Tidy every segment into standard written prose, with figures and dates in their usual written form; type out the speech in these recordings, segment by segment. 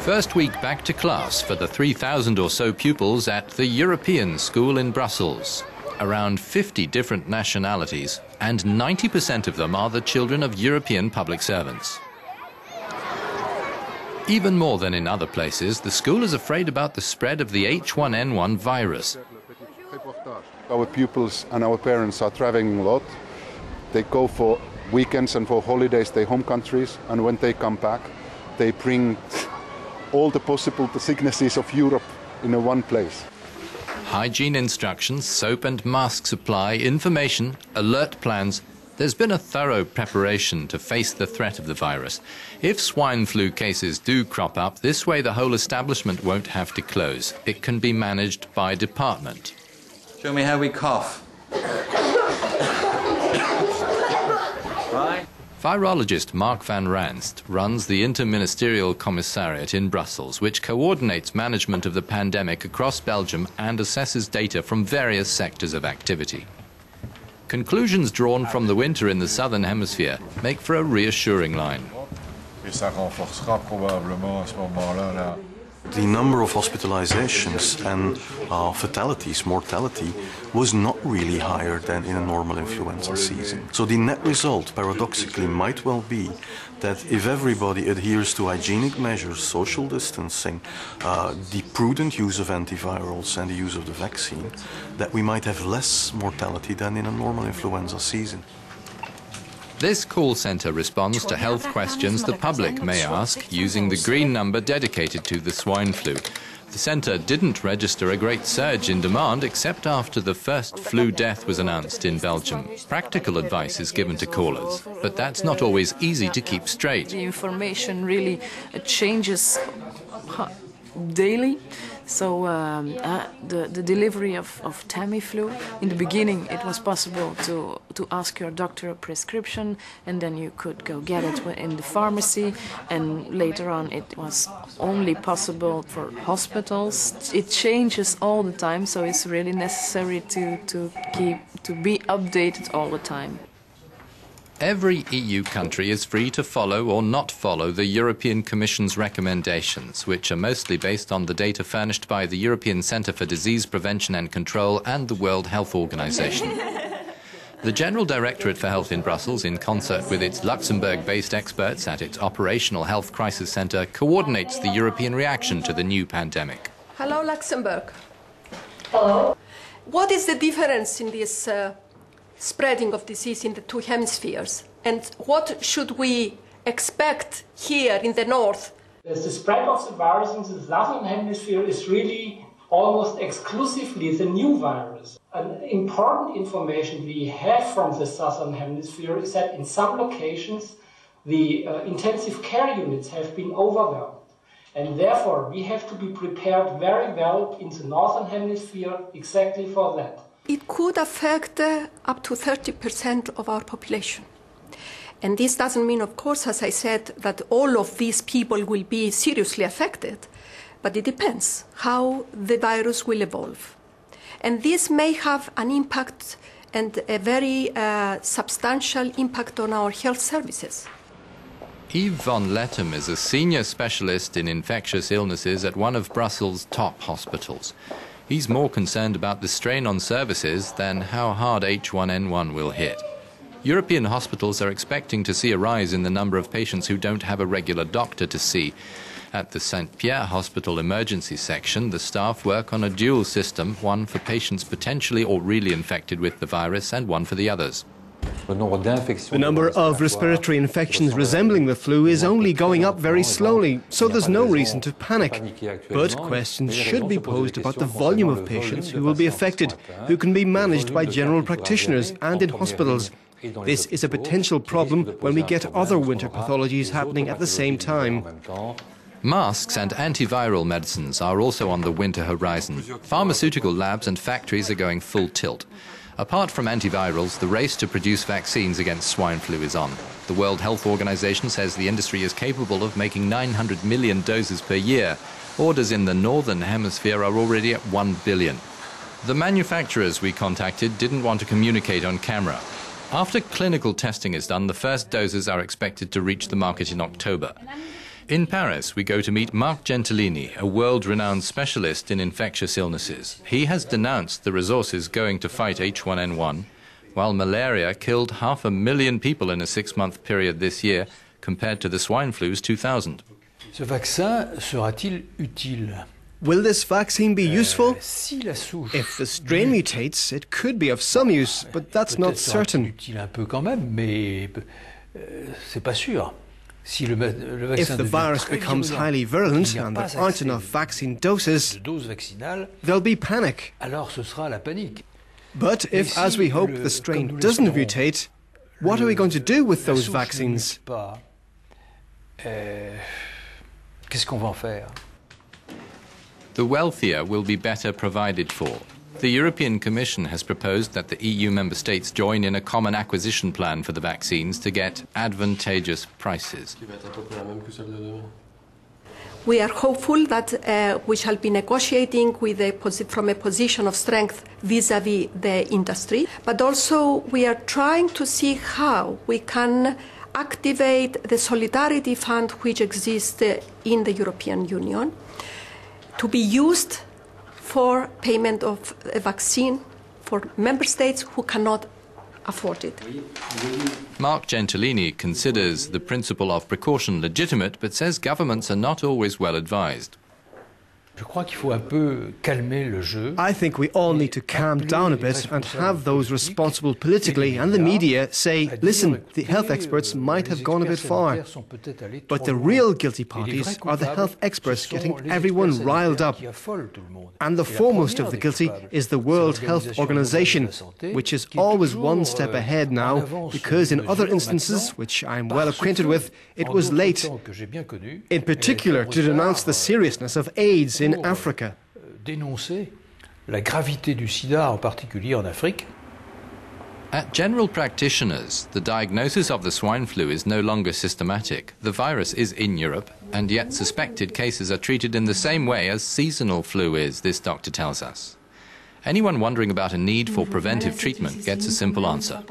First week back to class for the 3,000 or so pupils at the European School in Brussels. Around 50 different nationalities, and 90% of them are the children of European public servants. Even more than in other places, the school is afraid about the spread of the H1N1 virus. Our pupils and our parents are traveling a lot. They go for weekends and for holidays, their home countries, and when they come back, they bring all the possible sicknesses of Europe in one place. Hygiene instructions, soap and mask supply, information, alert plans. There's been a thorough preparation to face the threat of the virus. If swine flu cases do crop up, this way the whole establishment won't have to close. It can be managed by department. Show me how we cough. Right. Virologist Mark van Ranst runs the Interministerial Commissariat in Brussels, which coordinates management of the pandemic across Belgium and assesses data from various sectors of activity. Conclusions drawn from the winter in the southern hemisphere make for a reassuring line. The number of hospitalizations and fatalities, mortality, was not really higher than in a normal influenza season. So the net result, paradoxically, might well be that if everybody adheres to hygienic measures, social distancing, the prudent use of antivirals and the use of the vaccine, that we might have less mortality than in a normal influenza season. This call centre responds to health questions the public may ask using the green number dedicated to the swine flu. The centre didn't register a great surge in demand except after the first flu death was announced in Belgium. Practical advice is given to callers, but that's not always easy to keep straight. The information really changes daily. So the delivery of Tamiflu, in the beginning it was possible to ask your doctor a prescription and then you could go get it in the pharmacy, and later on it was only possible for hospitals. It changes all the time, so it's really necessary to be updated all the time. Every EU country is free to follow or not follow the European Commission's recommendations, which are mostly based on the data furnished by the European Centre for Disease Prevention and Control and the World Health Organization. The General Directorate for Health in Brussels, in concert with its Luxembourg-based experts at its Operational Health Crisis Centre, coordinates the European reaction to the new pandemic. Hello, Luxembourg. Hello. What is the difference in this spreading of disease in the two hemispheres, and what should we expect here in the north? The spread of the virus in the southern hemisphere is really almost exclusively the new virus. An important information we have from the southern hemisphere is that in some locations the intensive care units have been overwhelmed, and therefore we have to be prepared very well in the northern hemisphere exactly for that. It could affect up to 30% of our population. And this doesn't mean, of course, as I said, that all of these people will be seriously affected, but it depends how the virus will evolve. And this may have an impact, and a very substantial impact on our health services. Yves von Lettem is a senior specialist in infectious illnesses at one of Brussels' top hospitals. He's more concerned about the strain on services than how hard H1N1 will hit. European hospitals are expecting to see a rise in the number of patients who don't have a regular doctor to see. At the St. Pierre Hospital emergency section, the staff work on a dual system, one for patients potentially or really infected with the virus and one for the others. The number of respiratory infections resembling the flu is only going up very slowly, so there's no reason to panic. But questions should be posed about the volume of patients who will be affected, who can be managed by general practitioners and in hospitals. This is a potential problem when we get other winter pathologies happening at the same time. Masks and antiviral medicines are also on the winter horizon. Pharmaceutical labs and factories are going full tilt. Apart from antivirals, the race to produce vaccines against swine flu is on. The World Health Organization says the industry is capable of making 900 million doses per year. Orders in the northern hemisphere are already at 1 billion. The manufacturers we contacted didn't want to communicate on camera. After clinical testing is done, the first doses are expected to reach the market in October. In Paris, we go to meet Marc Gentilini, a world-renowned specialist in infectious illnesses. He has denounced the resources going to fight H1N1, while malaria killed 500,000 people in a 6-month period this year, compared to the swine flu's 2,000. Ce vaccin sera-t-il utile? Will this vaccine be useful? If the strain mutates, it could be of some use, but that's not certain. Utile un peu quand même, mais c'est pas sûr. If the virus becomes highly virulent and there aren't enough vaccine doses, there'll be panic. But if, as we hope, the strain doesn't mutate, what are we going to do with those vaccines? The wealthier will be better provided for. The European Commission has proposed that the EU member states join in a common acquisition plan for the vaccines to get advantageous prices. We are hopeful that we shall be negotiating with from a position of strength vis-à-vis the industry, but also we are trying to see how we can activate the solidarity fund which exists in the European Union to be used for payment of a vaccine for member states who cannot afford it. Marc Gentilini considers the principle of precaution legitimate, but says governments are not always well advised. I think we all need to calm down a bit and have those responsible politically and the media say, listen, the health experts might have gone a bit far. But the real guilty parties are the health experts getting everyone riled up. And the foremost of the guilty is the World Health Organization, which is always one step ahead now, because in other instances, which I'm well acquainted with, it was late. In particular, to denounce the seriousness of AIDS in Africa. Dénoncer la gravité du sida en particulier en Afrique. At general practitioners, the diagnosis of the swine flu is no longer systematic. The virus is in Europe, and yet suspected cases are treated in the same way as seasonal flu is, this doctor tells us. Anyone wondering about a need for preventive treatment gets a simple answer.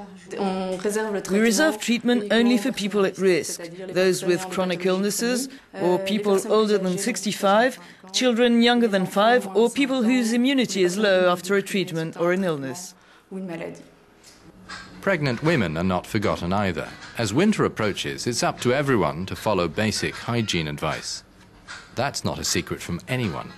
We reserve treatment only for people at risk, those with chronic illnesses, or people older than 65, children younger than 5, or people whose immunity is low after a treatment or an illness. Pregnant women are not forgotten either. As winter approaches, it's up to everyone to follow basic hygiene advice. That's not a secret from anyone.